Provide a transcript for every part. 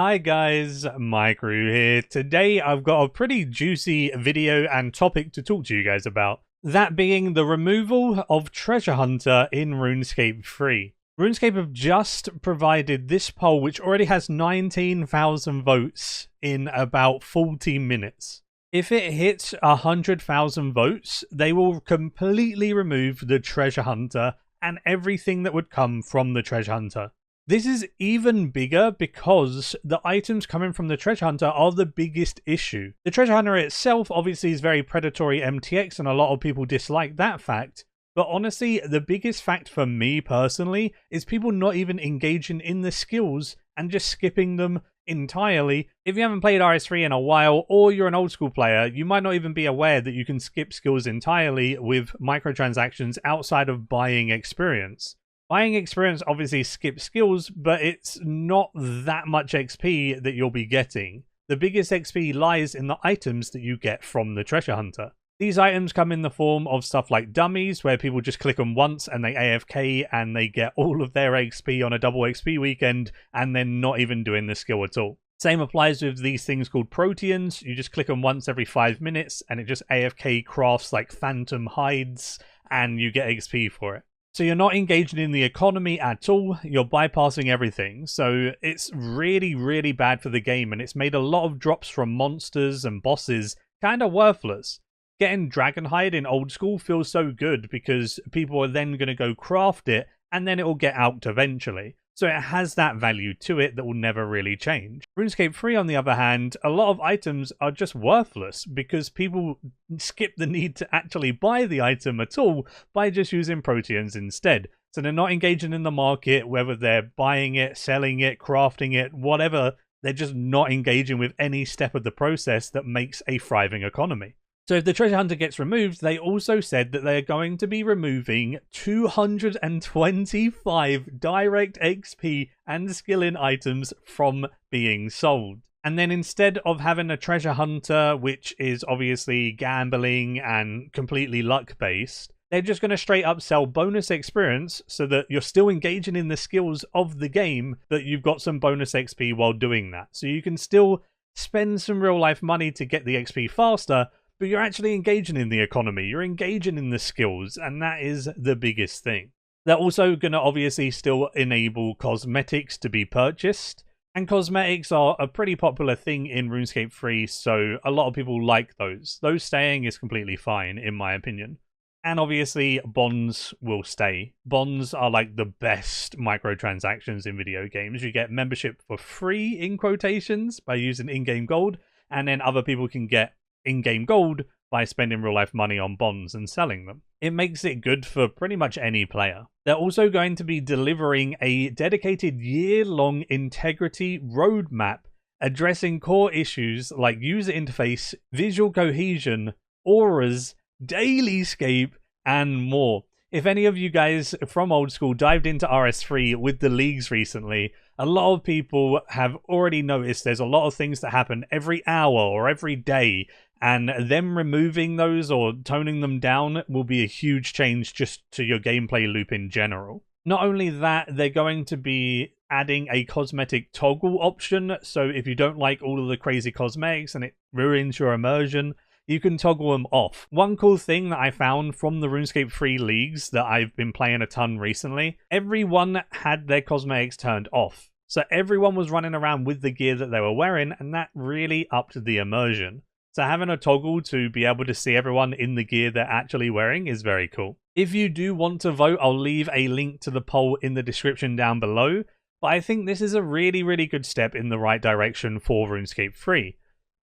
Hi guys, Maikeru here. Today I've got a pretty juicy video and topic to talk to you guys about. That being the removal of Treasure Hunter in Runescape 3. RuneScape have just provided this poll which already has 19,000 votes in about 40 minutes. If it hits 100,000 votes, they will completely remove the Treasure Hunter and everything that would come from the Treasure Hunter. This is even bigger because the items coming from the Treasure Hunter are the biggest issue. The Treasure Hunter itself obviously is very predatory MTX and a lot of people dislike that fact. But honestly, the biggest fact for me personally is people not even engaging in the skills and just skipping them entirely. If you haven't played RS3 in a while or you're an old school player, you might not even be aware that you can skip skills entirely with microtransactions outside of buying experience. Buying experience obviously skips skills, but it's not that much XP that you'll be getting. The biggest XP lies in the items that you get from the Treasure Hunter. These items come in the form of stuff like dummies, where people just click them once and they AFK and they get all of their XP on a double XP weekend and they're not even doing the skill at all. Same applies with these things called proteans. You just click them once every 5 minutes and it just AFK crafts like phantom hides and you get XP for it. So you're not engaging in the economy at all, you're bypassing everything, so it's really, really bad for the game, and it's made a lot of drops from monsters and bosses kind of worthless. Getting Dragonhide in old school feels so good because people are then going to go craft it, and then it will get out eventually. So it has that value to it that will never really change. RuneScape 3, on the other hand, a lot of items are just worthless because people skip the need to actually buy the item at all by just using proteans instead. So they're not engaging in the market, whether they're buying it, selling it, crafting it, whatever. They're just not engaging with any step of the process that makes a thriving economy. So if the Treasure Hunter gets removed, they also said that they're going to be removing 225 direct XP and skill-in items from being sold. And then instead of having a Treasure Hunter, which is obviously gambling and completely luck-based, they're just going to straight up sell bonus experience so that you're still engaging in the skills of the game, but you've got some bonus XP while doing that. So you can still spend some real-life money to get the XP faster, but you're actually engaging in the economy, you're engaging in the skills, and that is the biggest thing. They're also going to obviously still enable cosmetics to be purchased, and cosmetics are a pretty popular thing in RuneScape 3, so a lot of people like those. Those staying is completely fine, in my opinion. And obviously, bonds will stay. Bonds are like the best microtransactions in video games. You get membership for free, in quotations, by using in-game gold, and then other people can get in-game gold by spending real-life money on bonds and selling them. It makes it good for pretty much any player. They're also going to be delivering a dedicated year-long integrity roadmap addressing core issues like user interface, visual cohesion, auras, dailyscape, and more. If any of you guys from old school dived into RS3 with the leagues recently, a lot of people have already noticed there's a lot of things that happen every hour or every day, and them removing those or toning them down will be a huge change just to your gameplay loop in general. Not only that, they're going to be adding a cosmetic toggle option, so if you don't like all of the crazy cosmetics and it ruins your immersion, you can toggle them off. One cool thing that I found from the RuneScape 3 leagues that I've been playing a ton recently, everyone had their cosmetics turned off. So everyone was running around with the gear that they were wearing, and that really upped the immersion. So having a toggle to be able to see everyone in the gear they're actually wearing is very cool. If you do want to vote, I'll leave a link to the poll in the description down below. But I think this is a really, really good step in the right direction for RuneScape 3.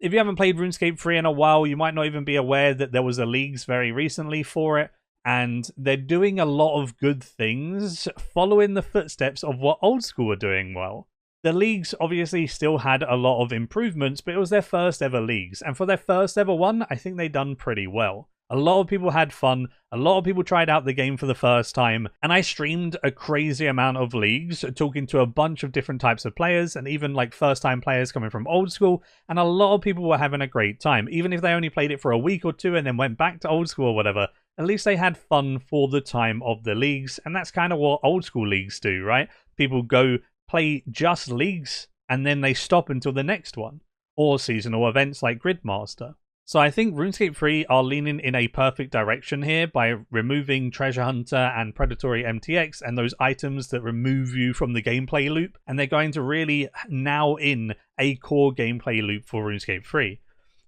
If you haven't played RuneScape 3 in a while, you might not even be aware that there was a leagues very recently for it, and they're doing a lot of good things, following the footsteps of what old school are doing well. The leagues obviously still had a lot of improvements, but it was their first ever leagues, and for their first ever one, I think they done pretty well. A lot of people had fun, a lot of people tried out the game for the first time, and I streamed a crazy amount of leagues, talking to a bunch of different types of players, and even like first time players coming from old school, and a lot of people were having a great time. Even if they only played it for a week or two and then went back to old school or whatever, at least they had fun for the time of the leagues, and that's kind of what old school leagues do, right? People go play just leagues and then they stop until the next one, or seasonal events like Gridmaster. So I think RuneScape 3 are leaning in a perfect direction here by removing Treasure Hunter and Predatory MTX and those items that remove you from the gameplay loop, and they're going to really now in a core gameplay loop for RuneScape 3.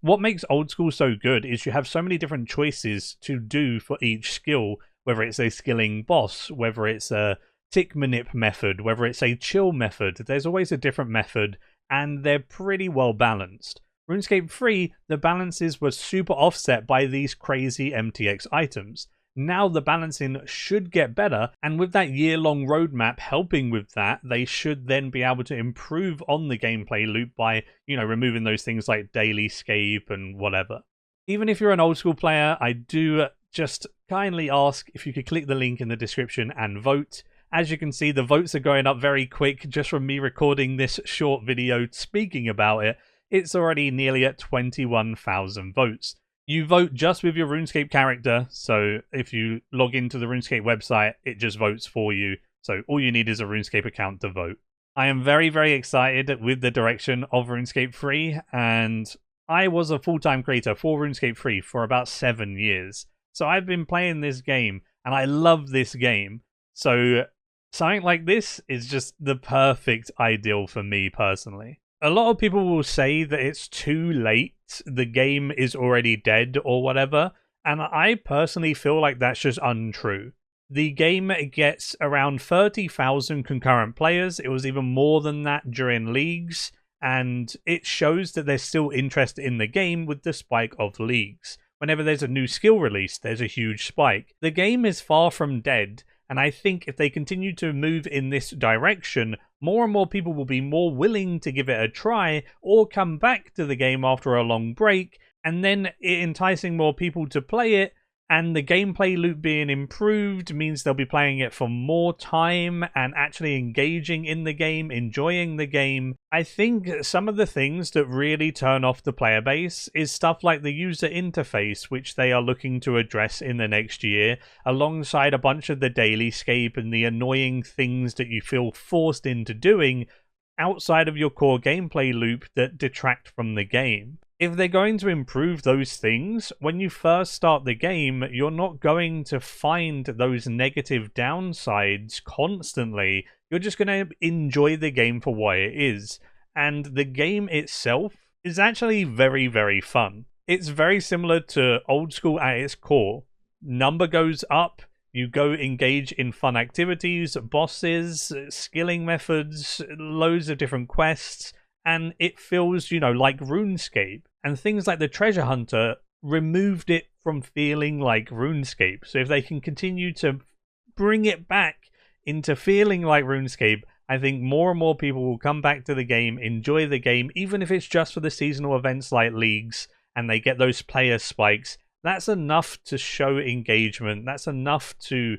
What makes old school so good is you have so many different choices to do for each skill, whether it's a skilling boss, whether it's a tick manip method, whether it's a chill method. There's always a different method, and they're pretty well balanced. RuneScape 3, the balances were super offset by these crazy MTX items. Now the balancing should get better, and with that year-long roadmap helping with that, they should then be able to improve on the gameplay loop by, removing those things like daily scape and whatever. Even if you're an old school player, I do just kindly ask if you could click the link in the description and vote. As you can see, the votes are going up very quick just from me recording this short video speaking about it. It's already nearly at 21,000 votes. You vote just with your RuneScape character, so if you log into the RuneScape website, it just votes for you. So all you need is a RuneScape account to vote. I am very, very excited with the direction of RuneScape 3, and I was a full-time creator for RuneScape 3 for about 7 years. So I've been playing this game, and I love this game. So something like this is just the perfect ideal for me personally. A lot of people will say that it's too late, the game is already dead or whatever, and I personally feel like that's just untrue. The game gets around 30,000 concurrent players. It was even more than that during leagues, and it shows that there's still interest in the game with the spike of leagues. Whenever there's a new skill release, there's a huge spike. The game is far from dead, and I think if they continue to move in this direction, more and more people will be more willing to give it a try or come back to the game after a long break, and then enticing more people to play it, and the gameplay loop being improved means they'll be playing it for more time and actually engaging in the game, enjoying the game. I think some of the things that really turn off the player base is stuff like the user interface, which they are looking to address in the next year, alongside a bunch of the daily scape and the annoying things that you feel forced into doing outside of your core gameplay loop that detract from the game. If they're going to improve those things, when you first start the game, you're not going to find those negative downsides constantly. You're just going to enjoy the game for what it is. And the game itself is actually very, very fun. It's very similar to old school at its core. Number goes up, you go engage in fun activities, bosses, skilling methods, loads of different quests, and it feels, like RuneScape. And things like the Treasure Hunter removed it from feeling like RuneScape. So if they can continue to bring it back into feeling like RuneScape, I think more and more people will come back to the game, enjoy the game, even if it's just for the seasonal events like leagues, and they get those player spikes. That's enough to show engagement. That's enough to,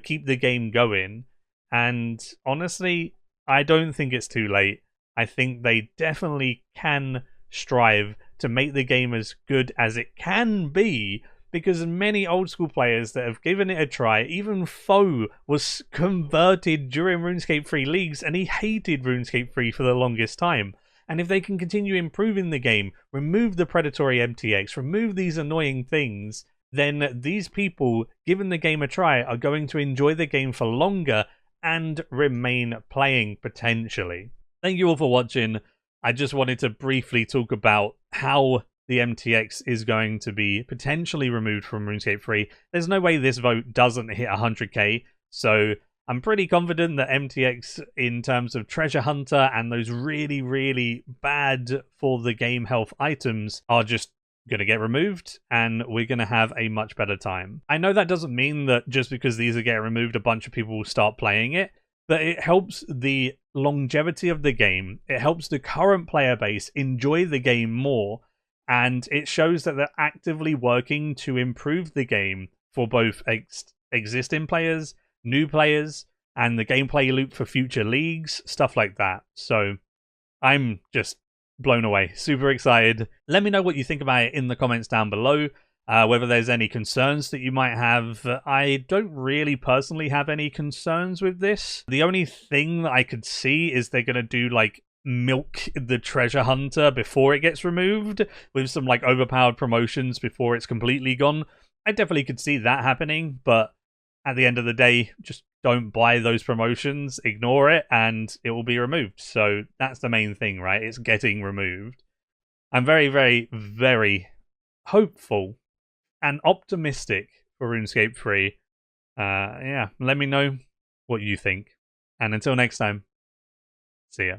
keep the game going. And honestly, I don't think it's too late. I think they definitely can strive to make the game as good as it can be, because many old school players that have given it a try, even Foe was converted during RuneScape 3 leagues, and he hated RuneScape 3 for the longest time. And if they can continue improving the game, remove the predatory MTX, remove these annoying things, then these people, given the game a try, are going to enjoy the game for longer and remain playing potentially. Thank you all for watching. I just wanted to briefly talk about how the MTX is going to be potentially removed from RuneScape 3. There's no way this vote doesn't hit 100k, so I'm pretty confident that MTX in terms of Treasure Hunter and those really, really bad for the game health items are just going to get removed, and we're going to have a much better time. I know that doesn't mean that just because these are getting removed, a bunch of people will start playing it, but it helps the longevity of the game. It helps the current player base enjoy the game more, and it shows that they're actively working to improve the game for both existing players, new players, and the gameplay loop for future leagues, stuff like that. So I'm just blown away, super excited. Let me know what you think about it in the comments down below. Whether there's any concerns that you might have. I don't really personally have any concerns with this. The only thing that I could see is they're going to do like milk the treasure hunter before it gets removed with some like overpowered promotions before it's completely gone. I definitely could see that happening, but at the end of the day, just don't buy those promotions, ignore it, and it will be removed. So that's the main thing, right? It's getting removed. I'm very, very, very hopeful and optimistic for RuneScape 3. Yeah, let me know what you think. And until next time, see ya.